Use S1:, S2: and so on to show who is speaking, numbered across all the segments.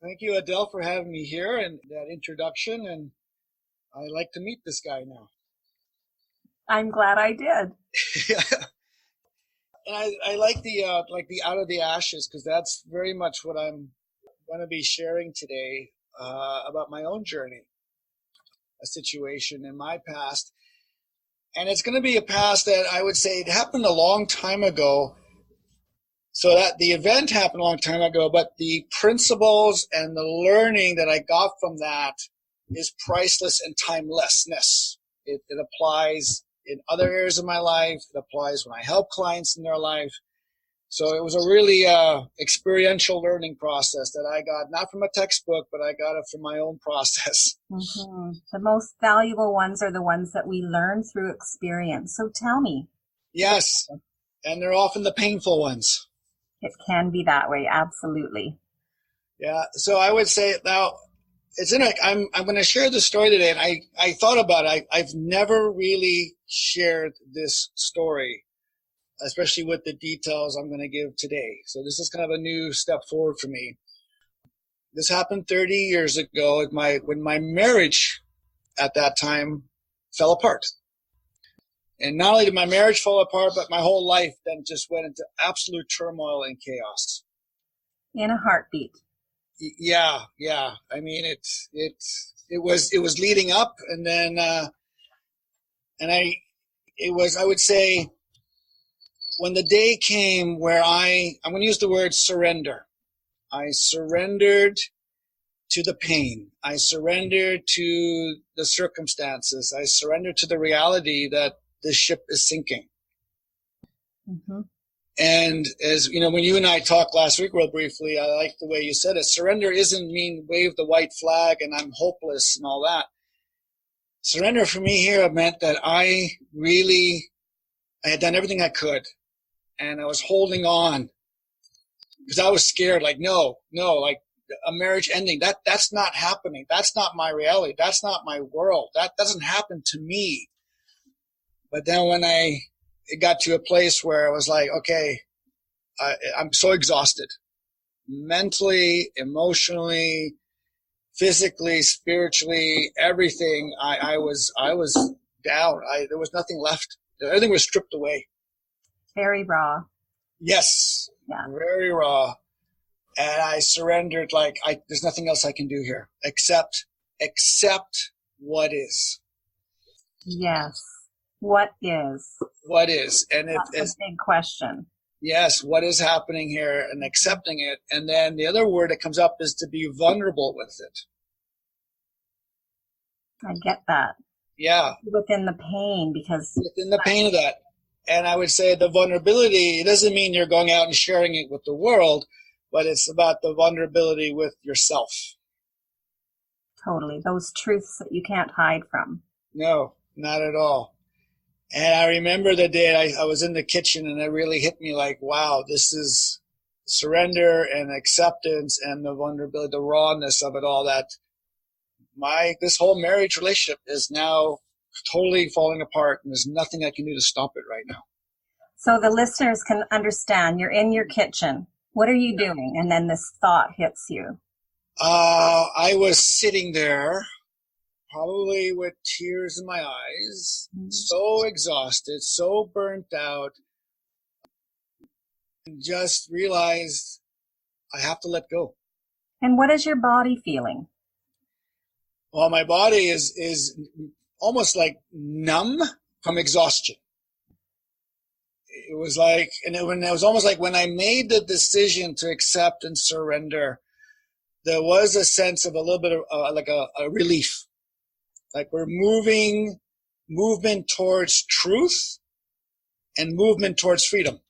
S1: Thank you, Adele, for having me here and that introduction. And I like to meet this guy now.
S2: I'm glad I did.
S1: And I like the out of the ashes because that's very much what I'm going to be sharing today about my own journey, a situation in my past, and it's going to be a past that I would say it happened a long time ago. So that the event happened a long time ago, but the principles and the learning that I got from that is priceless and timelessness. It applies in other areas of my life. It applies when I help clients in their life. So it was a really experiential learning process that I got, not from a textbook, but I got it from my own process.
S2: Mm-hmm. The most valuable ones are the ones that we learn through experience. So tell me.
S1: Yes, and they're often the painful ones.
S2: It can be that way, absolutely.
S1: Yeah, so I would say now, I'm going to share this story today, and I thought about it. I've never really shared this story, especially with the details I'm going to give today. So this is kind of a new step forward for me. This happened 30 years ago when my marriage at that time fell apart. And not only did my marriage fall apart, but my whole life then just went into absolute turmoil and chaos.
S2: In a heartbeat.
S1: Yeah. I mean, it was leading up, and then, I would say, when the day came where I'm going to use the word surrender. I surrendered to the pain. I surrendered to the circumstances. I surrendered to the reality that this ship is sinking.
S2: Mm-hmm.
S1: And as you know, when you and I talked last week real briefly, I like the way you said it. Surrender isn't mean wave the white flag and I'm hopeless and all that. Surrender for me here meant that I had done everything I could, and I was holding on because I was scared. Like, no, like a marriage ending, that's not happening. That's not my reality. That's not my world. That doesn't happen to me. But then when it got to a place where I was like, okay, I'm so exhausted, mentally, emotionally, physically, spiritually, everything. I was down. There was nothing left. Everything was stripped away.
S2: Very raw.
S1: Yes.
S2: Yeah.
S1: Very raw. And I surrendered. There's nothing else I can do here except what is.
S2: Yes. What is?
S1: What is? And
S2: that's a big question.
S1: Yes, what is happening here, and accepting it. And then the other word that comes up is to be vulnerable with it.
S2: I get that.
S1: Yeah.
S2: Within the pain, because...
S1: Within the pain of that. And I would say the vulnerability, it doesn't mean you're going out and sharing it with the world, but it's about the vulnerability with yourself.
S2: Totally. Those truths that you can't hide from.
S1: No, not at all. And I remember the day I was in the kitchen, and it really hit me like, wow, this is surrender and acceptance and the vulnerability, the rawness of it all, that this whole marriage relationship is now totally falling apart, and there's nothing I can do to stop it right now.
S2: So the listeners can understand, you're in your kitchen. What are you doing? And then this thought hits you.
S1: I was sitting there, probably with tears in my eyes, so exhausted, so burnt out, and just realized I have to let go.
S2: And what is your body feeling?
S1: Well, my body is almost like numb from exhaustion. It was like, and it was almost like when I made the decision to accept and surrender, there was a sense of a little bit of like a relief. Like we're movement towards truth and movement towards freedom.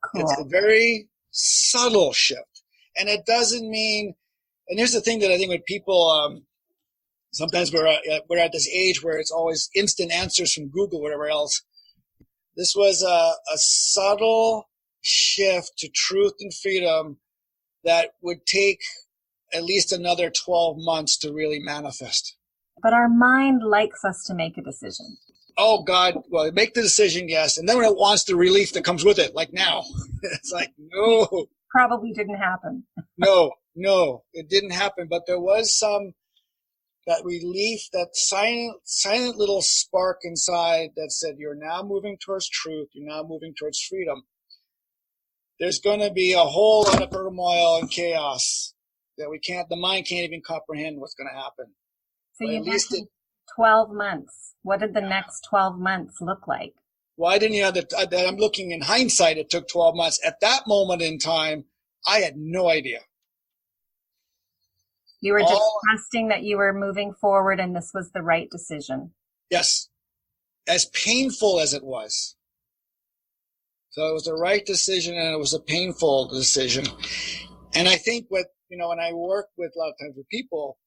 S1: Cool. It's a very subtle shift. And it doesn't mean, and here's the thing that I think with people, sometimes we're at this age where it's always instant answers from Google, whatever else. This was a subtle shift to truth and freedom that would take at least another 12 months to really manifest.
S2: But our mind likes us to make a decision.
S1: Oh, God. Well, make the decision, yes. And then when it wants the relief that comes with it, like now, it's like, no.
S2: Probably didn't happen.
S1: No. No, it didn't happen, but there was that relief, that silent little spark inside that said, you're now moving towards truth. You're now moving towards freedom. There's going to be a whole lot of turmoil and chaos that the mind can't even comprehend what's going to happen.
S2: So you mentioned 12 months. What did the next 12 months look like?
S1: Well, I didn't have that. I'm looking in hindsight, it took 12 months. At that moment in time, I had no idea.
S2: You were just trusting that you were moving forward and this was the right decision.
S1: Yes. As painful as it was. So it was the right decision and it was a painful decision. And I think when I work with a lot of times with people,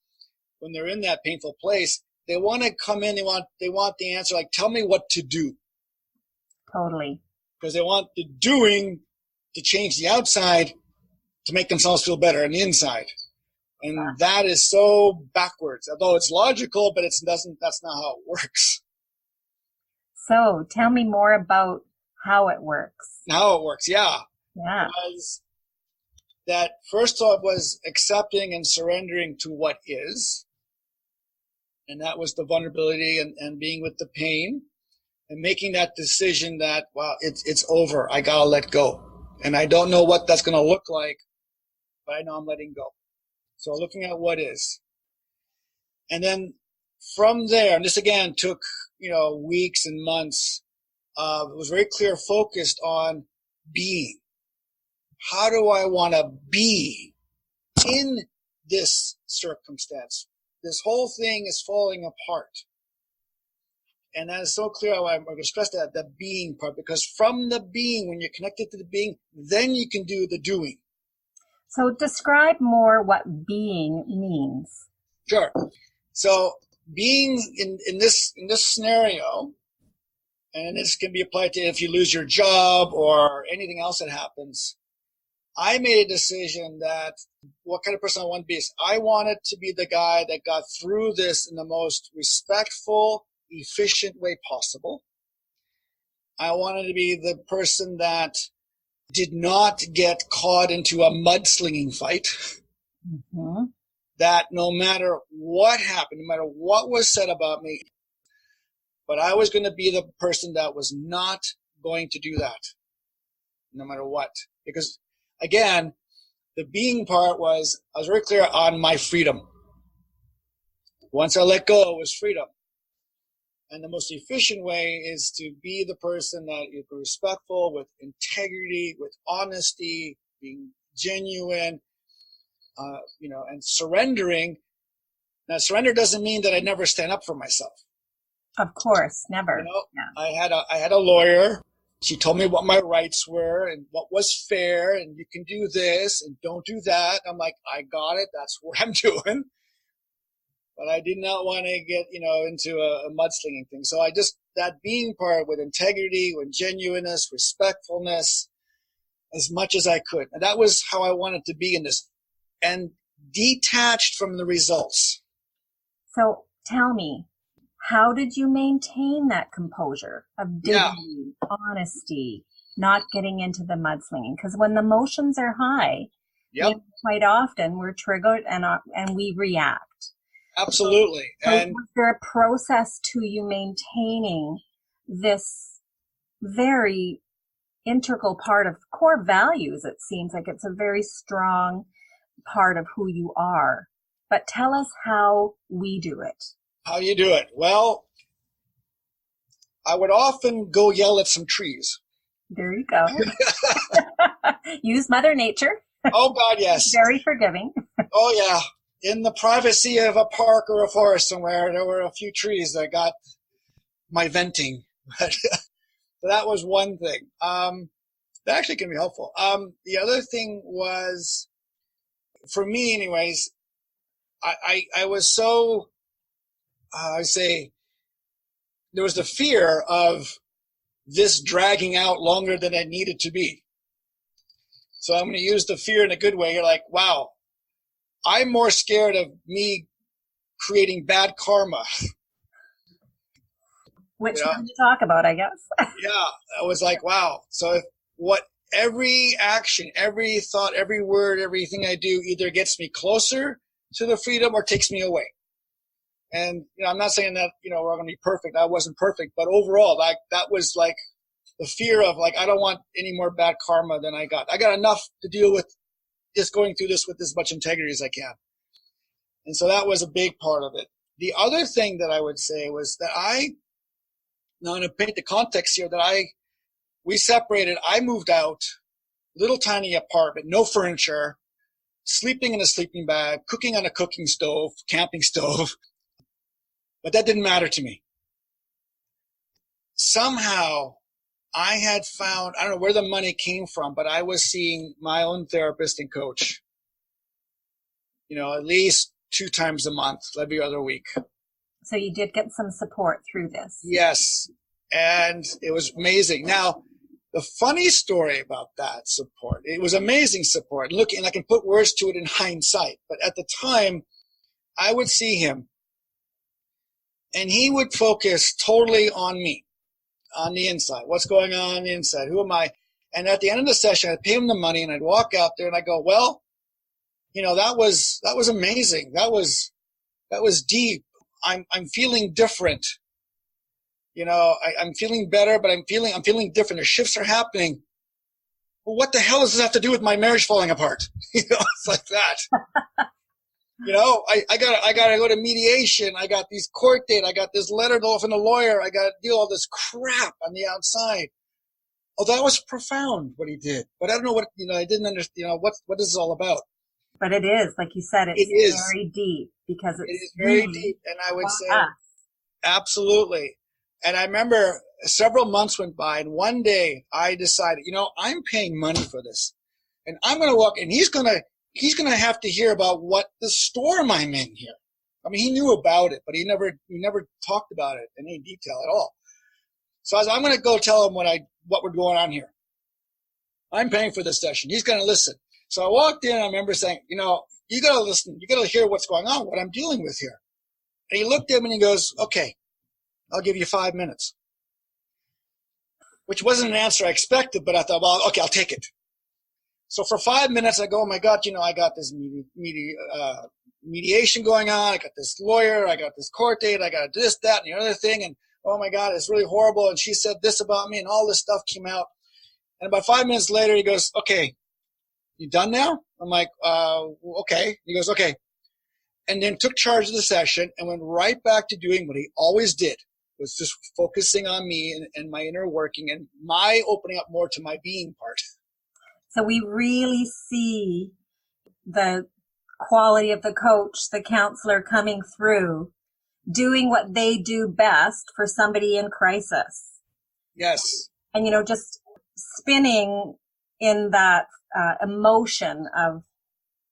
S1: when they're in that painful place, they want to come in, they want the answer, like, tell me what to do.
S2: Totally.
S1: Because they want the doing to change the outside to make themselves feel better on the inside. And that is so backwards. Although it's logical, but that's not how it works.
S2: So tell me more about how it works.
S1: How it works, yeah.
S2: Yeah.
S1: Because that first thought was accepting and surrendering to what is. And that was the vulnerability and being with the pain and making that decision that, wow, it's over. I got to let go. And I don't know what that's going to look like, but I know I'm letting go. So looking at what is. And then from there, and this again took, weeks and months, it was very clear focused on being. How do I want to be in this circumstance? This whole thing is falling apart. And that is so clear. I'm going to stress that, the being part, because from the being, when you're connected to the being, then you can do the doing.
S2: So describe more what being means.
S1: Sure. So being in this scenario, and this can be applied to if you lose your job or anything else that happens, I made a decision that what kind of person I want to be. I wanted to be the guy that got through this in the most respectful, efficient way possible. I wanted to be the person that did not get caught into a mudslinging fight.
S2: Mm-hmm.
S1: That no matter what happened, no matter what was said about me, but I was going to be the person that was not going to do that, no matter what. Because, again, the being part was, I was very clear on my freedom. Once I let go, it was freedom. And the most efficient way is to be the person that is respectful, with integrity, with honesty, being genuine, and surrendering. Now, surrender doesn't mean that I never stand up for myself.
S2: Of course, never.
S1: Yeah. I had a lawyer. She told me what my rights were and what was fair, and you can do this and don't do that. I'm like, I got it. That's what I'm doing. But I did not want to get, into a mudslinging thing. So that being part with integrity, with genuineness, respectfulness, as much as I could. And that was how I wanted to be in this. And detached from the results.
S2: So tell me, how did you maintain that composure of dignity, honesty, not getting into the mudslinging? Because when the emotions are high, quite often we're triggered and we react.
S1: Absolutely.
S2: So was there a process to you maintaining this very integral part of core values? It seems like it's a very strong part of who you are. But tell us how we do it.
S1: How you do it? Well, I would often go yell at some trees.
S2: There you go. Use Mother Nature.
S1: Oh, God, yes.
S2: Very forgiving.
S1: Oh, yeah. In the privacy of a park or a forest somewhere, there were a few trees that got my venting. So that was one thing. That actually can be helpful. The other thing was, for me anyways, I was so, there was the fear of this dragging out longer than it needed to be. So I'm going to use the fear in a good way. You're like, wow, I'm more scared of me creating bad karma.
S2: Which one to talk about, I guess.
S1: Yeah, I was like, wow. So every action, every thought, every word, everything I do either gets me closer to the freedom or takes me away. And I'm not saying that we're going to be perfect. I wasn't perfect, but overall, that was like the fear of I don't want any more bad karma than I got. I got enough to deal with just going through this with as much integrity as I can. And so that was a big part of it. The other thing that I would say was that now to paint the context here, we separated. I moved out, little tiny apartment, no furniture, sleeping in a sleeping bag, cooking on a cooking stove, camping stove. But that didn't matter to me. Somehow I had found, I don't know where the money came from, but I was seeing my own therapist and coach, at least 2 times a month, every other week.
S2: So you did get some support through this.
S1: Yes. And it was amazing. Now, the funny story about that support, it was amazing support. Look, and I can put words to it in hindsight, but at the time, I would see him, and he would focus totally on me, on the inside. What's going on the inside? Who am I? And at the end of the session, I'd pay him the money, and I'd walk out there, and I'd go, well, that was amazing. That was deep. I'm feeling different. I'm feeling better, but I'm feeling different. The shifts are happening. Well, what the hell does this have to do with my marriage falling apart? It's like that. I gotta go to mediation. I got these court date. I got this letter from the lawyer. I got to deal with all this crap on the outside. Oh, that was profound what he did. But I don't know what, I didn't understand, what this is all about.
S2: But it is, like you said, it's very deep because
S1: it is very deep. And I would say, absolutely. And I remember several months went by, and one day I decided, I'm paying money for this, and I'm going to walk, and he's going to have to hear about what the storm I'm in here. I mean, he knew about it, but he never talked about it in any detail at all. So I was, I'm going to go tell him what we're going on here. I'm paying for this session. He's going to listen. So I walked in, and I remember saying, you got to listen. You got to hear what's going on, what I'm dealing with here. And he looked at me and he goes, okay, I'll give you 5 minutes, which wasn't an answer I expected, but I thought, well, okay, I'll take it. So for 5 minutes, I go, oh my God, I got this mediation going on. I got this lawyer. I got this court date. I got this, that, and the other thing. And oh my God, it's really horrible. And she said this about me, and all this stuff came out. And about 5 minutes later, he goes, okay, you done now? I'm like, okay. He goes, okay. And then took charge of the session and went right back to doing what he always did, was just focusing on me and my inner working and my opening up more to my being part.
S2: So we really see the quality of the coach, the counselor coming through, doing what they do best for somebody in crisis.
S1: Yes. And,
S2: just spinning in that emotion of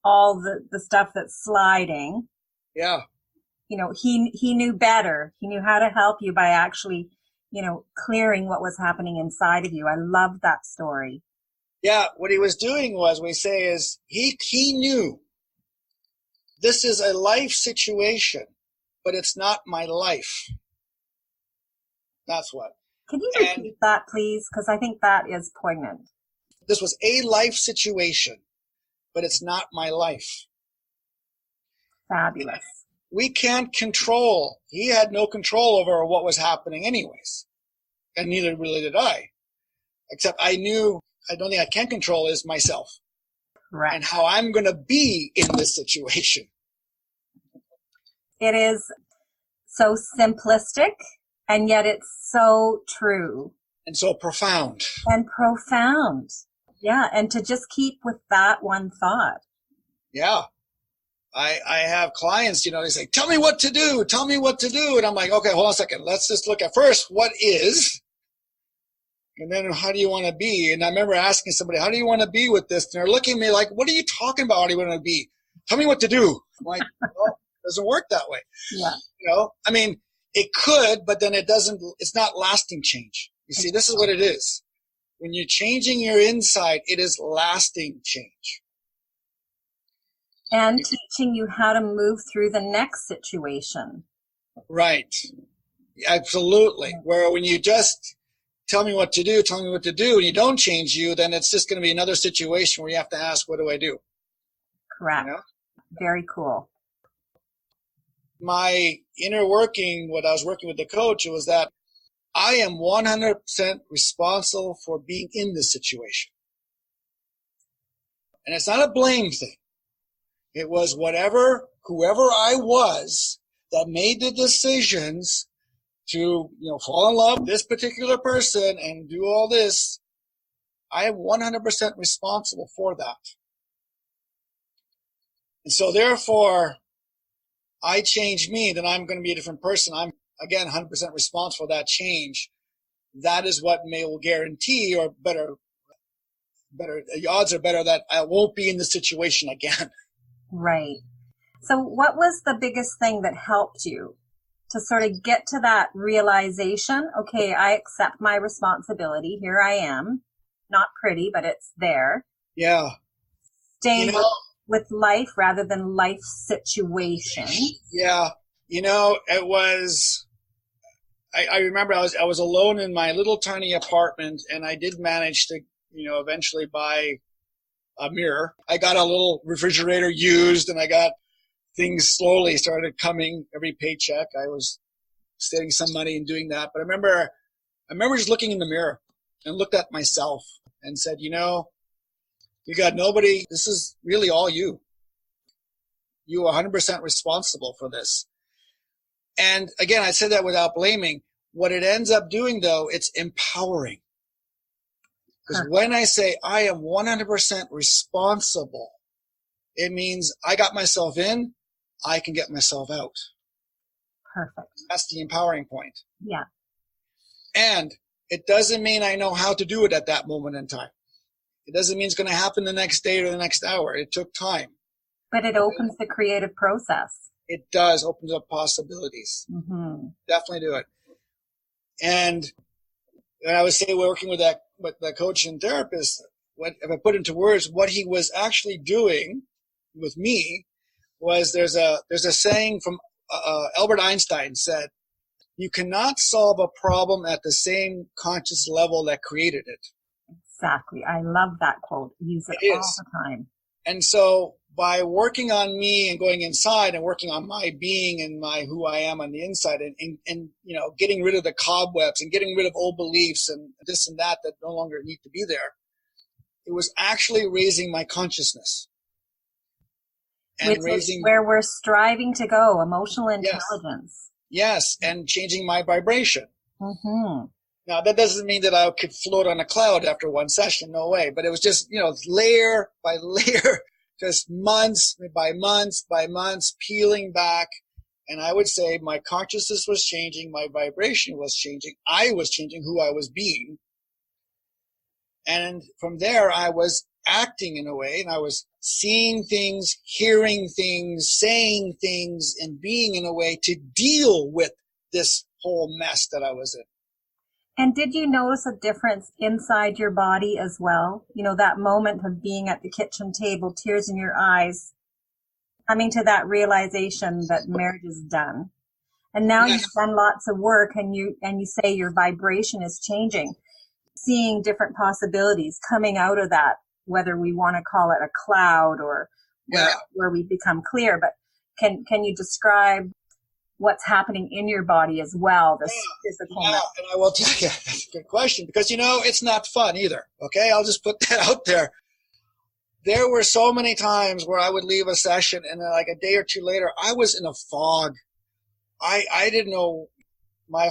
S2: all the stuff that's sliding.
S1: Yeah.
S2: He knew better. He knew how to help you by actually, clearing what was happening inside of you. I love that story.
S1: Yeah. What he was doing was, we say, is he knew this is a life situation, but it's not my life. That's what.
S2: Can you repeat that, please? Because I think that is poignant.
S1: This was a life situation, but it's not my life.
S2: Fabulous.
S1: We can't control. He had no control over what was happening anyways. And neither really did I. Except I knew the only thing I can control is myself.
S2: Right.
S1: And how I'm going to be in this situation.
S2: It is so simplistic, and yet it's so true.
S1: And so profound.
S2: And profound. Yeah, and to just keep with that one thought.
S1: Yeah. I have clients, they say, tell me what to do. Tell me what to do. And I'm like, okay, hold on a second. Let's just look at first what is, and then how do you want to be? And I remember asking somebody, how do you want to be with this? And they're looking at me like, what are you talking about? How do you want to be? Tell me what to do. I'm like, well, it doesn't work that way.
S2: Yeah.
S1: I mean, it could, but then it's not lasting change. You see, this is what it is. When you're changing your inside, it is lasting change.
S2: And teaching you how to move through the next situation.
S1: Right. Absolutely. Where when you just tell me what to do, and you don't change you, then it's just going to be another situation where you have to ask, what do I do?
S2: Correct. You know? Very cool.
S1: My inner working, what I was working with the coach, was that I am 100% responsible for being in this situation. And it's not a blame thing. It was whoever I was that made the decisions to, fall in love with this particular person and do all this. I am 100% responsible for that. And so therefore, I change me, then I'm going to be a different person. I'm, again, 100% responsible for that change. That is what will guarantee, or better, the odds are better that I won't be in the situation again.
S2: Right. So what was the biggest thing that helped you to sort of get to that realization? Okay, I accept my responsibility. Here I am. Not pretty, but it's there.
S1: Yeah.
S2: Staying with life rather than life situation.
S1: Yeah. It was, I remember I was alone in my little tiny apartment, and I did manage to, eventually buy a mirror. I got a little refrigerator used, and I got things slowly started coming every paycheck. I was saving some money and doing that. But I remember just looking in the mirror and looked at myself and said, you got nobody. This is really all you. You are 100% responsible for this. And again, I said that without blaming. What it ends up doing, though, it's empowering. Because when I say I am 100% responsible, it means I got myself in, I can get myself out.
S2: Perfect.
S1: That's the empowering point.
S2: Yeah.
S1: And it doesn't mean I know how to do it at that moment in time. It doesn't mean it's going to happen the next day or the next hour. It took time.
S2: But it opens the creative process.
S1: It does, opens up possibilities.
S2: Mm-hmm.
S1: Definitely do it. And I would say working with the coach and therapist, if I put into words, what he was actually doing with me was there's a saying from Albert Einstein said, you cannot solve a problem at the same conscious level that created it.
S2: Exactly. I love that quote. Use it all the time.
S1: And so by working on me and going inside and working on my being and who I am on the inside and getting rid of the cobwebs and getting rid of old beliefs and this and that no longer need to be there, it was actually raising my consciousness.
S2: And which is where we're striving to go, emotional intelligence.
S1: Yes, and changing my vibration.
S2: Mm-hmm.
S1: Now, that doesn't mean that I could float on a cloud after one session, no way. But it was just, layer by layer, just months by months, peeling back. And I would say my consciousness was changing, my vibration was changing, I was changing who I was being. And from there, I was acting in a way, and I was seeing things, hearing things, saying things, and being in a way to deal with this whole mess that I was in.
S2: And did you notice a difference inside your body as well? That moment of being at the kitchen table, tears in your eyes, coming to that realization that marriage is done. And now you've done lots of work, and you say your vibration is changing, seeing different possibilities coming out of that, whether we want to call it a cloud or where we become clear. But can you describe what's happening in your body as well, this physical
S1: and I will tell you, that's a good question, because it's not fun either. Okay, I'll just put that out there. There were so many times where I would leave a session and then like a day or two later, I was in a fog. I didn't know, my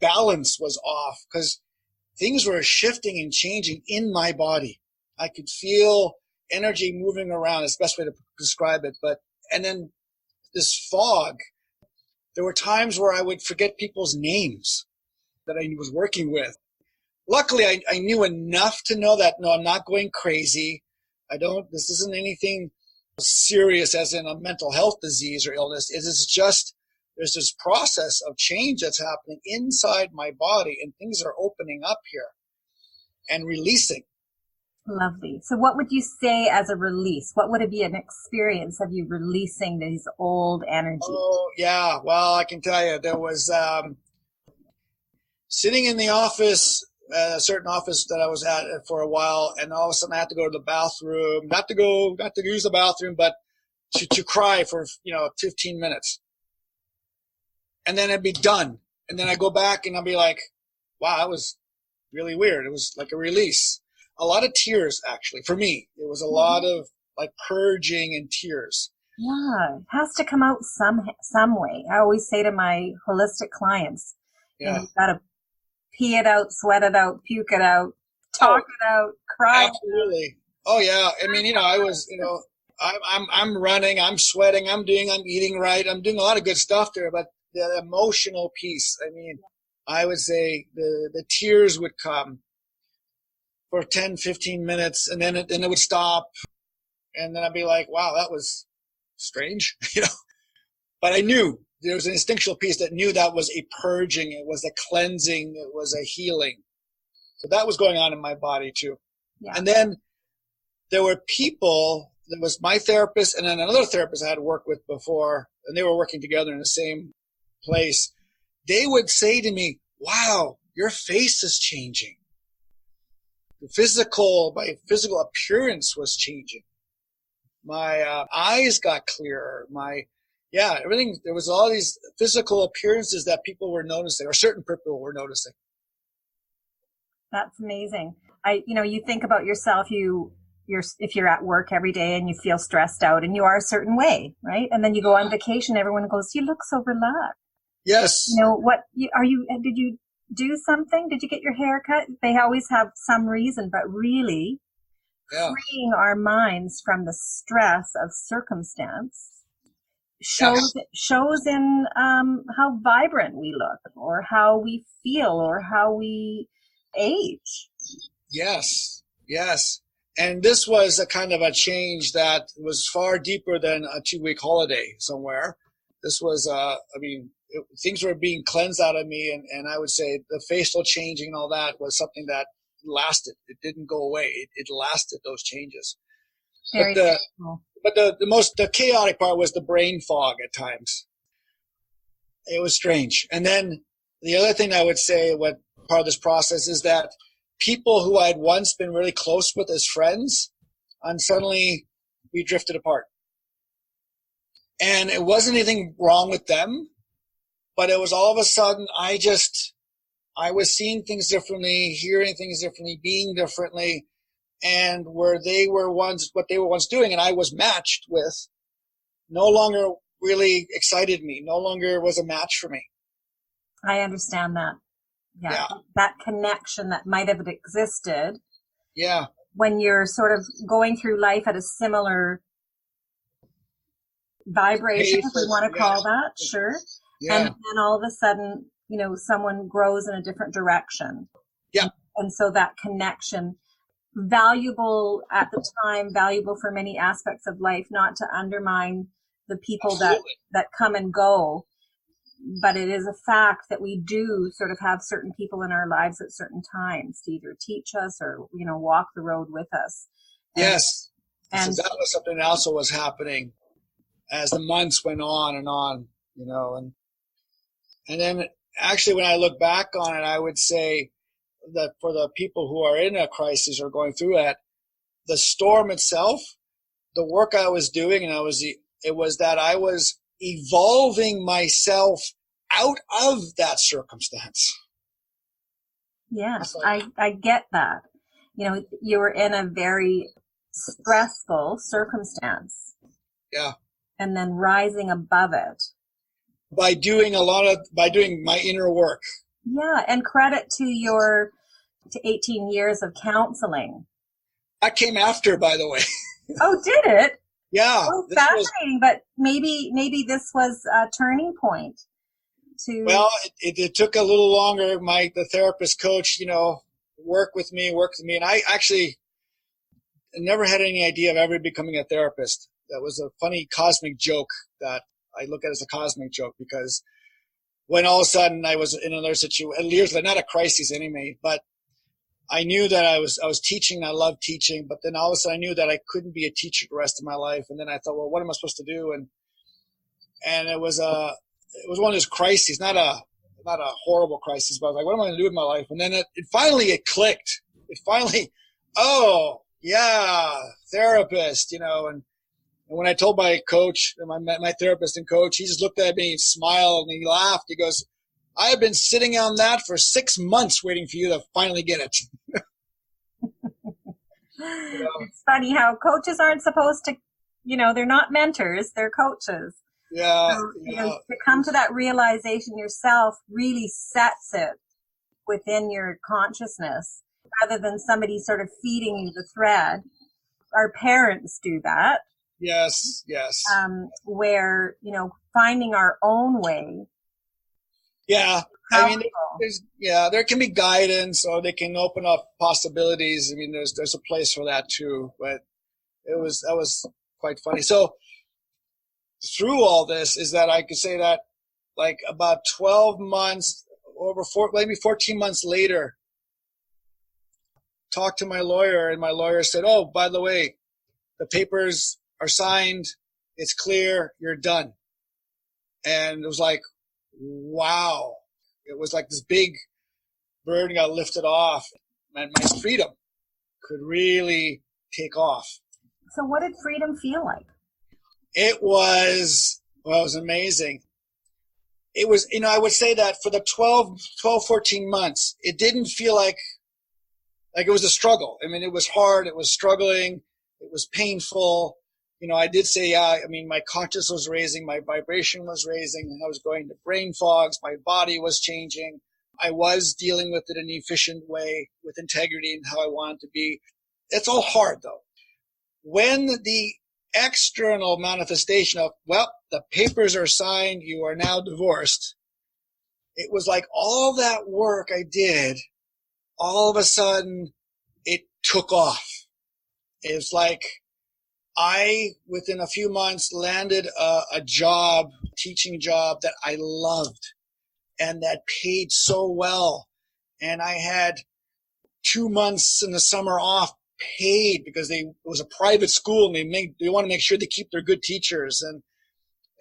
S1: balance was off because things were shifting and changing in my body. I could feel energy moving around, is the best way to describe it. And then this fog, there were times where I would forget people's names that I was working with. Luckily, I knew enough to know that, no, I'm not going crazy. This isn't anything serious as in a mental health disease or illness. It is just, there's this process of change that's happening inside my body, and things are opening up here and releasing.
S2: Lovely. So what would you say as a release? What would it be an experience of you releasing these old energies?
S1: Oh, yeah. Well, I can tell you there was, sitting in the office, a certain office that I was at for a while, and all of a sudden I had to go to the bathroom, not to use the bathroom, but to cry for 15 minutes, and then it'd be done, and then I go back and I'll be like, wow, that was really weird. It was like a release, a lot of tears actually for me. It was a lot of like purging and tears.
S2: Yeah, it has to come out some way. I always say to my holistic clients, you've got to pee it out, sweat it out, puke it out, talk it out, cry.
S1: Absolutely. Oh yeah. I mean, I was, I'm running, I'm sweating, I'm eating right, I'm doing a lot of good stuff there, but the emotional piece, I mean, I would say the tears would come for 10, 15 minutes, and then it would stop, and then I'd be like, wow, that was strange, But I knew there was an instinctual piece that knew that was a purging, it was a cleansing, it was a healing. So that was going on in my body too. Yeah. And then there were people, there was my therapist and then another therapist I had worked with before, and they were working together in the same place. They would say to me, wow, your face is changing. My physical appearance was changing. My eyes got clearer. Everything. There was all these physical appearances that people were noticing, or certain people were noticing.
S2: That's amazing. You think about yourself. If you're at work every day and you feel stressed out and you are a certain way, right? And then you go on vacation, everyone goes, "You look so relaxed."
S1: Yes.
S2: Did you do something? Did you get your hair cut? They always have some reason, but really freeing our minds from the stress of circumstance shows in how vibrant we look or how we feel or how we age. Yes.
S1: And this was a kind of a change that was far deeper than a 2-week holiday somewhere. This was, things were being cleansed out of me, and I would say the facial changing and all that was something that lasted. It didn't go away. It lasted, those changes.
S2: Very cool.
S1: But the chaotic part was the brain fog at times. It was strange. And then the other thing I would say, what part of this process is that people who I'd once been really close with as friends, and suddenly we drifted apart. And it wasn't anything wrong with them, but it was all of a sudden I was seeing things differently, hearing things differently, being differently, and what they were once doing, and I was matched with, no longer really excited me, no longer was a match for me.
S2: I understand that. Yeah. That connection that might have existed.
S1: Yeah.
S2: When you're sort of going through life at a similar vibration, if we want to call that, sure. Yeah. And then all of a sudden, someone grows in a different direction.
S1: Yeah.
S2: And so that connection, valuable at the time, valuable for many aspects of life, not to undermine the people that come and go. But it is a fact that we do sort of have certain people in our lives at certain times to either teach us or, walk the road with us.
S1: Yes. And so that was something else that was happening as the months went on, and then actually when I look back on it, I would say that for the people who are in a crisis or going through it, the storm itself, the work I was doing, it was that I was evolving myself out of that circumstance.
S2: Yes, I get that. You were in a very stressful circumstance.
S1: Yeah.
S2: And then rising above it.
S1: By doing my inner work.
S2: Yeah, and credit to 18 years of counseling. That
S1: came after, by the way.
S2: Oh, did it?
S1: Yeah.
S2: Oh, fascinating. But maybe this was a turning point.
S1: Well, it took a little longer. The therapist coach, worked with me, and I actually never had any idea of ever becoming a therapist. That was a funny cosmic joke that I look at as a cosmic joke, because when all of a sudden I was in another situation, not a crisis anyway, but I knew that I was teaching. I loved teaching, but then all of a sudden I knew that I couldn't be a teacher the rest of my life. And then I thought, well, what am I supposed to do? And it was one of those crises, not a not a horrible crisis, but I was like, what am I going to do with my life? And then it finally, it clicked. It finally, oh, yeah, therapist, and when I told my coach, my therapist and coach, he just looked at me and smiled and he laughed. He goes, I have been sitting on that for 6 months waiting for you to finally get it.
S2: It's funny how coaches aren't supposed to, they're not mentors, they're coaches.
S1: Yeah.
S2: So, to come to that realization yourself really sets it within your consciousness rather than somebody sort of feeding you the thread. Our parents do that.
S1: Yes.
S2: Where, finding our own way.
S1: Yeah. I mean, there can be guidance or they can open up possibilities. I mean, there's a place for that too, but that was quite funny. So through all this is that I could say that like about 12 months, maybe 14 months later, talked to my lawyer and my lawyer said, oh, by the way, the papers are signed. It's clear. You're done. And it was like, wow. It was like this big burden got lifted off and my freedom could really take off.
S2: So what did freedom feel like?
S1: It was amazing. It was, I would say that for the 12, 14 months, it didn't feel like it was a struggle. I mean, it was hard. It was struggling. It was painful. I did say, my consciousness was raising, my vibration was raising, and I was going to brain fogs. My body was changing. I was dealing with it in an efficient way, with integrity and how I wanted to be. It's all hard, though. When the external manifestation of, well, the papers are signed, you are now divorced, it was like all that work I did, all of a sudden, it took off. It's like I, within a few months, landed a teaching job that I loved and that paid so well. And I had 2 months in the summer off paid because it was a private school and they want to make sure they keep their good teachers. And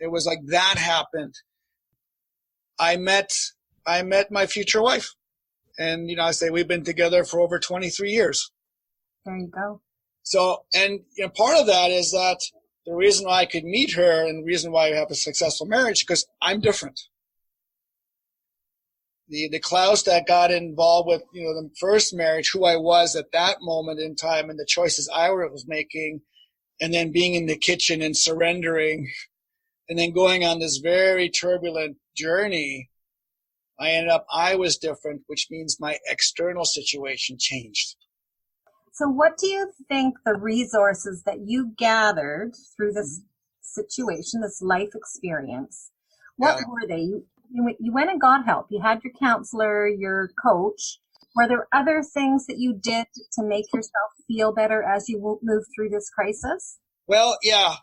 S1: it was like that happened. I met my future wife. And, I say we've been together for over 23 years.
S2: There you go.
S1: So, and part of that is that the reason why I could meet her and the reason why I have a successful marriage, because I'm different. The Klaus that got involved with, the first marriage, who I was at that moment in time and the choices I was making, and then being in the kitchen and surrendering and then going on this very turbulent journey, I was different, which means my external situation changed.
S2: So what do you think the resources that you gathered through this situation, this life experience, what were they? You went and got help. You had your counselor, your coach. Were there other things that you did to make yourself feel better as you moved through this crisis?
S1: Well, yeah.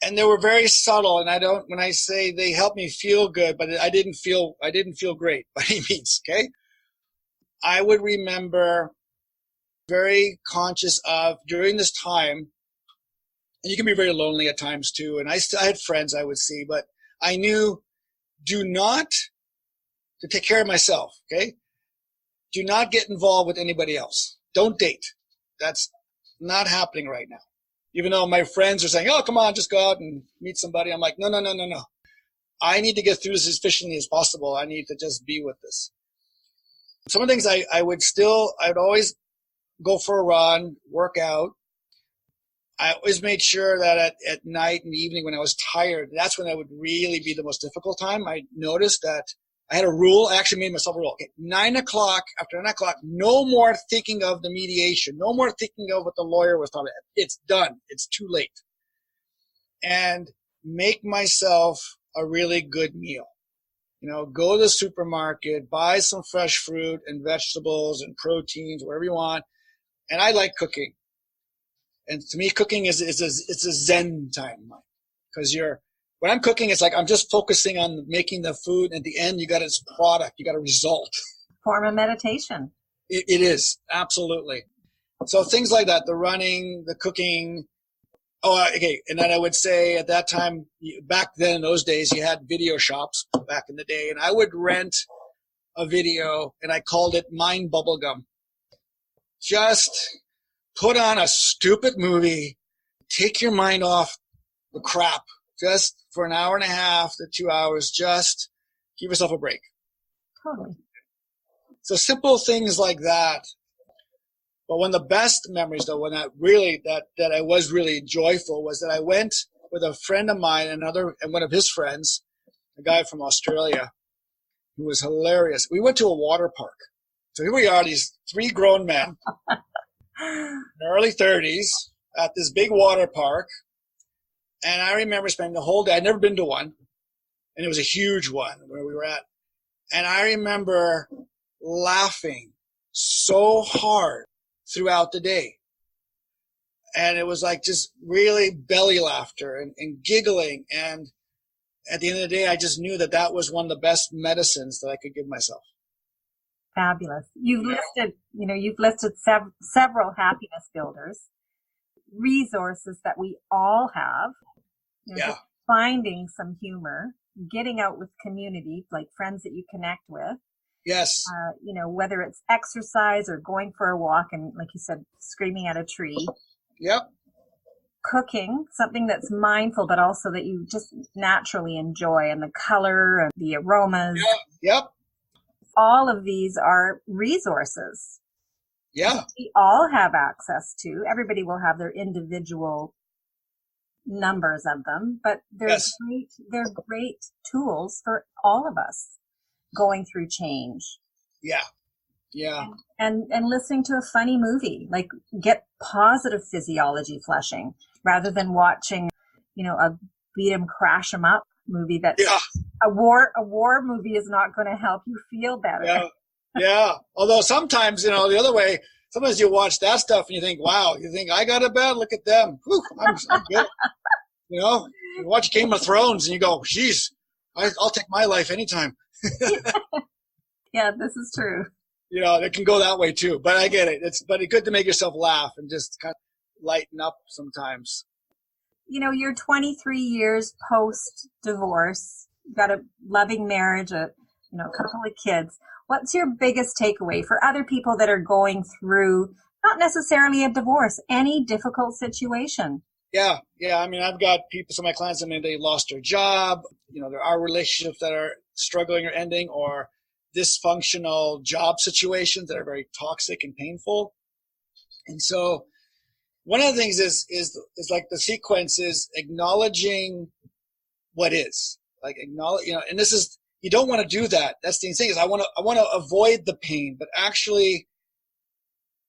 S1: And they were very subtle. And when I say they helped me feel good, but I didn't feel great by any means. Okay. I would remember very conscious of during this time, and you can be very lonely at times too. And I had friends I would see, but I knew to take care of myself. Okay. Do not get involved with anybody else. Don't date. That's not happening right now. Even though my friends are saying, oh, come on, just go out and meet somebody. I'm like, no. I need to get through this as efficiently as possible. I need to just be with this. Some of the things I'd always go for a run, work out. I always made sure that at night and evening when I was tired, that's when I would really be the most difficult time. I noticed that I had a rule. I actually made myself a rule. Okay, 9 o'clock, after 9 o'clock, no more thinking of the mediation. No more thinking of what the lawyer was talking about. It's done. It's too late. And make myself a really good meal. Go to the supermarket, buy some fresh fruit and vegetables and proteins, whatever you want. And I like cooking. And to me, cooking it's a Zen time, because when I'm cooking, it's like I'm just focusing on making the food. And at the end, you got its product, you got a result.
S2: Form of meditation.
S1: It is, absolutely. So things like that, the running, the cooking, Oh, okay. And then I would say at that time, back then in those days, you had video shops back in the day, and I would rent a video, and I called it Mind Bubblegum. Just put on a stupid movie, take your mind off the crap, just for an hour and a half to 2 hours, just give yourself a break.
S2: Totally.
S1: So simple things like that. But one of the best memories, though, when that I was really joyful, was that I went with a friend of mine and one of his friends, a guy from Australia, who was hilarious. We went to a water park. So here we are, these three grown men in their early 30s at this big water park. And I remember spending the whole day. I'd never been to one. And it was a huge one where we were at. And I remember laughing so hard throughout the day. And it was like just really belly laughter and giggling. And at the end of the day, I just knew that was one of the best medicines that I could give myself.
S2: Fabulous. You've listed several happiness builders, resources that we all have. Just finding some humor, getting out with community, like friends that you connect with.
S1: Yes.
S2: Whether it's exercise or going for a walk and, like you said, screaming at a tree.
S1: Yep.
S2: Cooking, something that's mindful, but also that you just naturally enjoy, and the color and the aromas.
S1: Yep.
S2: All of these are resources.
S1: Yeah.
S2: We all have access to. Everybody will have their individual numbers of them, but they're great tools for all of us going through change.
S1: Yeah.
S2: And listening to a funny movie, like get positive physiology flushing rather than watching, a beat 'em crash 'em up movie that's a war movie is not going to help you feel better.
S1: Yeah. Although sometimes, the other way, sometimes you watch that stuff and you think, wow, I got it bad. Look at them. Whew, I'm good. You watch Game of Thrones and you go, geez, I'll take my life anytime.
S2: Yeah, this is true.
S1: It can go that way too, but I get it. It's good to make yourself laugh and just kind of lighten up sometimes.
S2: You're 23 years post-divorce, you've got a loving marriage, a couple of kids. What's your biggest takeaway for other people that are going through, not necessarily a divorce, any difficult situation?
S1: Yeah. I mean, I've got some of my clients, they lost their job. There are relationships that are struggling or ending, or dysfunctional job situations that are very toxic and painful. And so one of the things is like the sequence is acknowledging what is, like acknowledge, and this is, you don't want to do that. That's the thing is I want to avoid the pain, but actually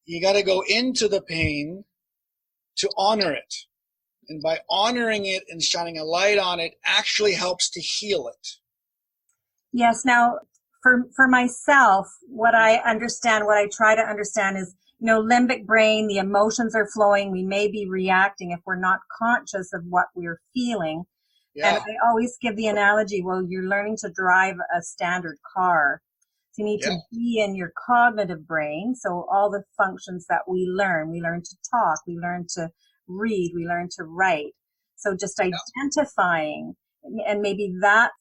S1: you got to go into the pain to honor it. And by honoring it and shining a light on it actually helps to heal it.
S2: Yes. Now, for myself, what I try to understand is, limbic brain, the emotions are flowing. We may be reacting if we're not conscious of what we're feeling. Yeah. And I always give the analogy, well, you're learning to drive a standard car. So you need to be in your cognitive brain. So all the functions that we learn to talk, we learn to read, we learn to write. So just identifying, and maybe that,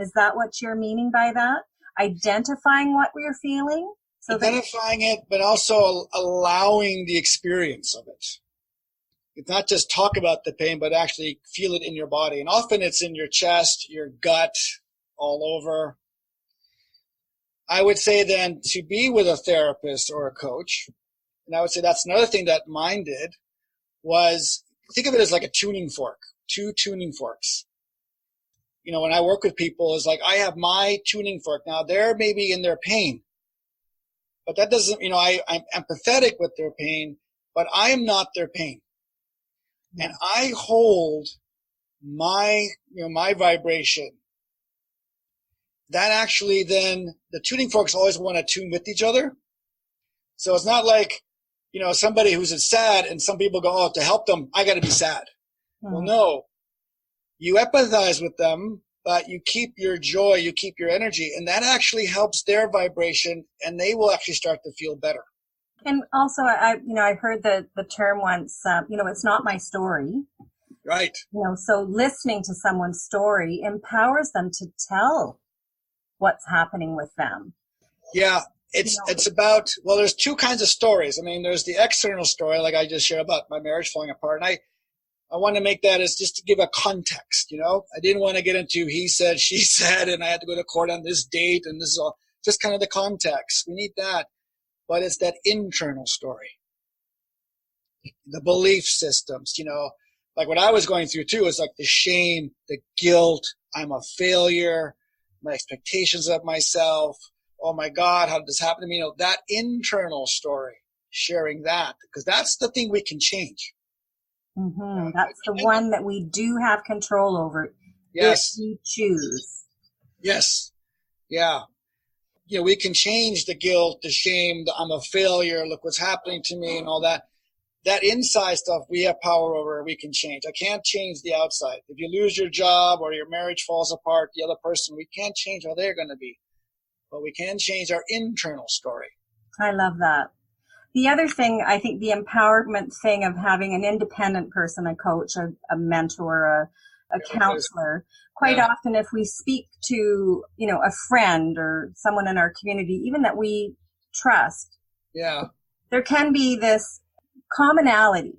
S2: is that what you're meaning by that? Identifying what we're feeling? So
S1: identifying it, but also allowing the experience of it. It's not just talk about the pain, but actually feel it in your body. And often it's in your chest, your gut, all over. I would say then to be with a therapist or a coach, and I would say that's another thing that mine did, was think of it as like a tuning fork, 2 tuning forks. When I work with people, it's like I have my tuning fork. Now they're maybe in their pain, but that doesn't, I'm empathetic with their pain, but I am not their pain. And I hold my vibration. That actually then, the tuning forks always want to tune with each other. So it's not like, somebody who's sad and some people go, oh, to help them, I got to be sad. Mm-hmm. Well, no. You empathize with them, but you keep your joy, you keep your energy, and that actually helps their vibration, and they will actually start to feel better.
S2: And also, I heard the term once, it's not my story.
S1: Right.
S2: So listening to someone's story empowers them to tell what's happening with them.
S1: Yeah. It's about, well, there's two kinds of stories. I mean, there's the external story, like I just shared about my marriage falling apart. And I want to make that as just to give a context, I didn't want to get into he said, she said, and I had to go to court on this date, and this is all just kind of the context. We need that. But it's that internal story, the belief systems, like what I was going through too is like the shame, the guilt, I'm a failure, my expectations of myself. Oh my God, how did this happen to me? That internal story, sharing that, because that's the thing we can change.
S2: Mm-hmm. That's the one that we do have control over.
S1: Yes.
S2: If we choose.
S1: Yes. Yeah. We can change the guilt, the shame, the I'm a failure, look what's happening to me and all that. That inside stuff we have power over, we can change. I can't change the outside. If you lose your job or your marriage falls apart, the other person, we can't change how they're going to be. But we can change our internal story.
S2: I love that. The other thing, I think the empowerment thing of having an independent person, a coach, a mentor, a counselor, quite often if we speak to, a friend or someone in our community, even that we trust, there can be this commonality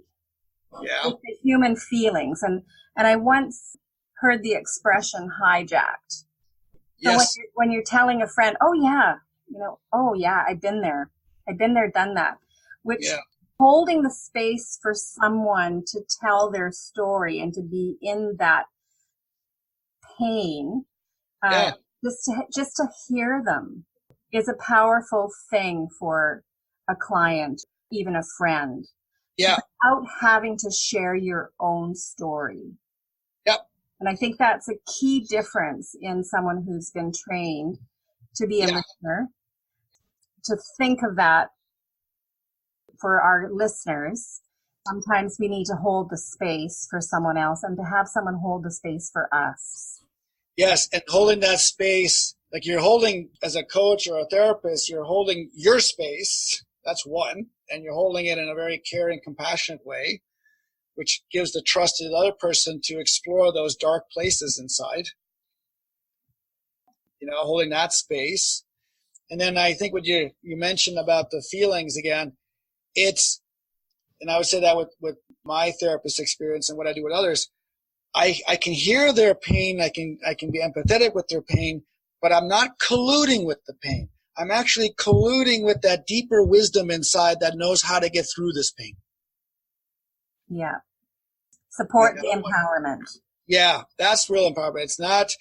S2: with the human feelings. And I once heard the expression hijacked. So when you're telling a friend, oh yeah, I've been there, done that, which holding the space for someone to tell their story and to be in that pain, just to hear them is a powerful thing for a client, even a friend, without having to share your own story. And I think that's a key difference in someone who's been trained to be a listener, to think of that for our listeners. Sometimes we need to hold the space for someone else and to have someone hold the space for us.
S1: Yes, and holding that space, like you're holding as a coach or a therapist, you're holding your space. That's one. And you're holding it in a very caring, compassionate way, which gives the trust to the other person to explore those dark places inside, holding that space. And then I think what you mentioned about the feelings again, and I would say that with my therapist experience and what I do with others, I can hear their pain. I can be empathetic with their pain, but I'm not colluding with the pain. I'm actually colluding with that deeper wisdom inside that knows how to get through this pain.
S2: Yeah. Support the empowerment.
S1: Yeah, that's real empowerment. It's not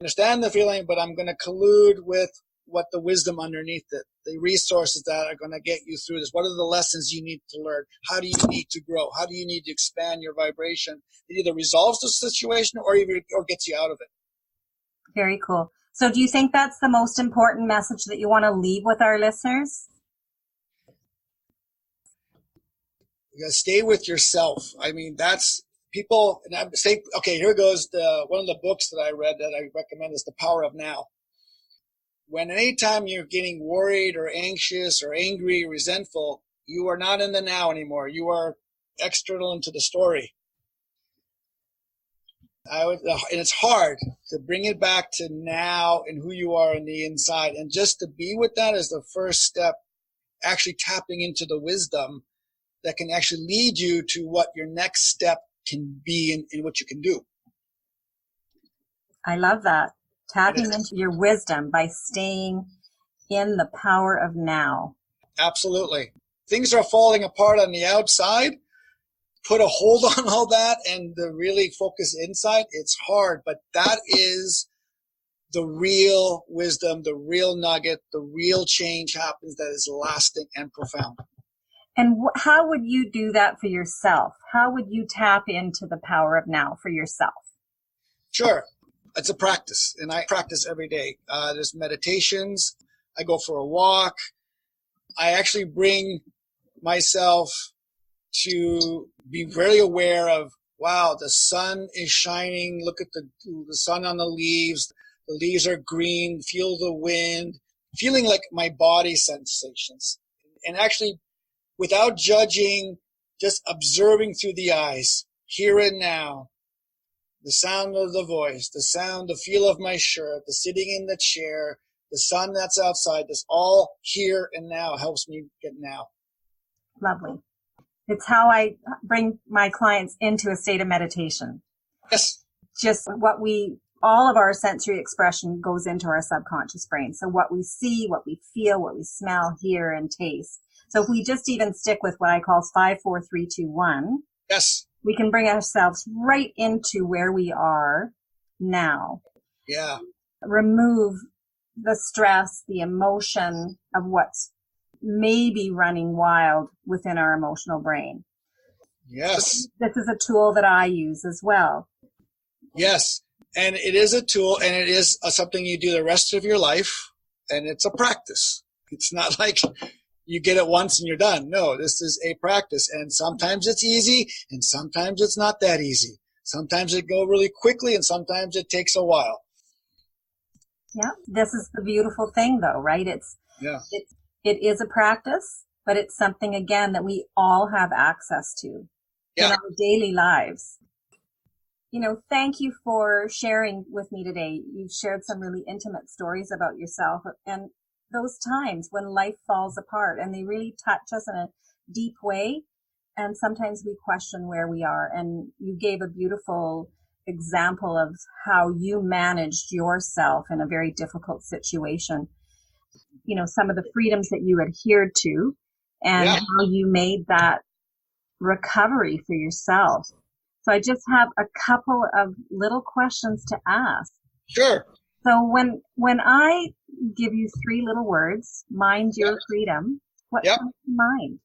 S1: understand the feeling, but I'm going to collude with what the wisdom underneath it, the resources that are going to get you through this. What are the lessons you need to learn? How do you need to grow? How do you need to expand your vibration? It either resolves the situation or gets you out of it.
S2: Very cool. So do you think that's the most important message that you want to leave with our listeners?
S1: You got to stay with yourself. I mean, that's people, and I'm saying, okay, here goes one of the books that I read that I recommend is The Power of Now. When anytime you're getting worried or anxious or angry or resentful, you are not in the now anymore. You are external into the story. And it's hard to bring it back to now and who you are on the inside. And just to be with that is the first step, actually tapping into the wisdom that can actually lead you to what your next step can be in what you can do.
S2: I love that. Tapping into your wisdom by staying in the power of now.
S1: Absolutely. Things are falling apart on the outside. Put a hold on all that and to really focus inside. It's hard, but that is the real wisdom, the real nugget, the real change happens that is lasting and profound.
S2: And how would you do that for yourself? How would you tap into the power of now for yourself?
S1: Sure. It's a practice, and I practice every day. There's meditations. I go for a walk. I actually bring myself to be very aware of, wow, the sun is shining. Look at the sun on the leaves. The leaves are green. Feel the wind. Feeling like my body sensations. And actually, without judging, just observing through the eyes, here and now, the sound of the voice, the sound, the feel of my shirt, the sitting in the chair, the sun that's outside, this all here and now helps me get now.
S2: Lovely. It's how I bring my clients into a state of meditation.
S1: Yes.
S2: Just all of our sensory expression goes into our subconscious brain. So what we see, what we feel, what we smell, hear, and taste. So if we just even stick with what I call 5, 4, 3, 2, 1.
S1: Yes.
S2: We can bring ourselves right into where we are now.
S1: Yeah.
S2: Remove the stress, the emotion of what's maybe running wild within our emotional brain.
S1: Yes.
S2: This is a tool that I use as well.
S1: Yes. And it is a tool, and it is something you do the rest of your life, and it's a practice. It's not like you get it once and you're done. No, this is a practice, and sometimes it's easy, and sometimes it's not that easy. Sometimes it goes really quickly, and sometimes it takes a while.
S2: Yeah, this is the beautiful thing, though, right? It is a practice, but it's something, again, that we all have access to in our daily lives. Thank you for sharing with me today. You've shared some really intimate stories about yourself and those times when life falls apart, and they really touch us in a deep way. And sometimes we question where we are. And you gave a beautiful example of how you managed yourself in a very difficult situation. Some of the freedoms that you adhered to and how you made that recovery for yourself. So I just have a couple of little questions to ask.
S1: Sure.
S2: So when I give you 3 little words, mind your freedom, what comes to mind?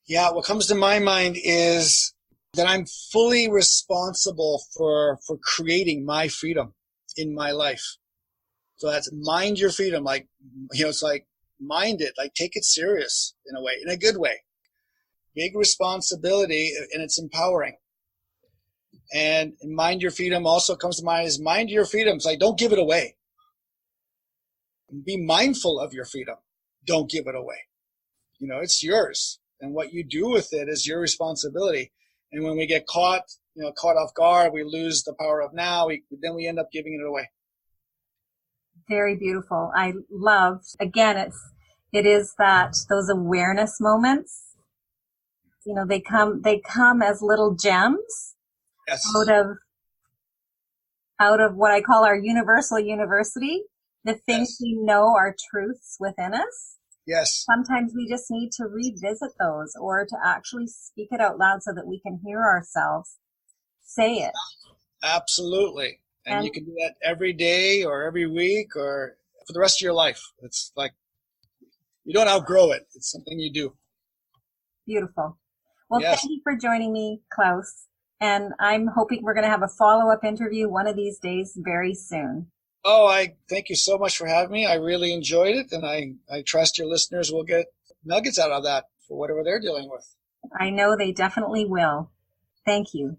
S1: Yeah, what comes to my mind is that I'm fully responsible for creating my freedom in my life. So that's mind your freedom. Like, it's like mind it, like take it serious in a way, in a good way. Big responsibility, and it's empowering. And mind your freedom also comes to mind as mind your freedom. It's like, don't give it away. Be mindful of your freedom. Don't give it away. It's yours. And what you do with it is your responsibility. And when we get caught off guard, we lose the power of now. Then we end up giving it away.
S2: Very beautiful. I love, again, it is that those awareness moments. They come as little gems out of what I call our universal university, the things we know are truths within us.
S1: Yes.
S2: Sometimes we just need to revisit those or to actually speak it out loud so that we can hear ourselves say it.
S1: Absolutely. And you can do that every day or every week or for the rest of your life. It's like you don't outgrow it. It's something you do.
S2: Beautiful. Well, thank you for joining me, Klaus. And I'm hoping we're going to have a follow-up interview one of these days very soon.
S1: Oh, I thank you so much for having me. I really enjoyed it, and I trust your listeners will get nuggets out of that for whatever they're dealing with.
S2: I know they definitely will. Thank you.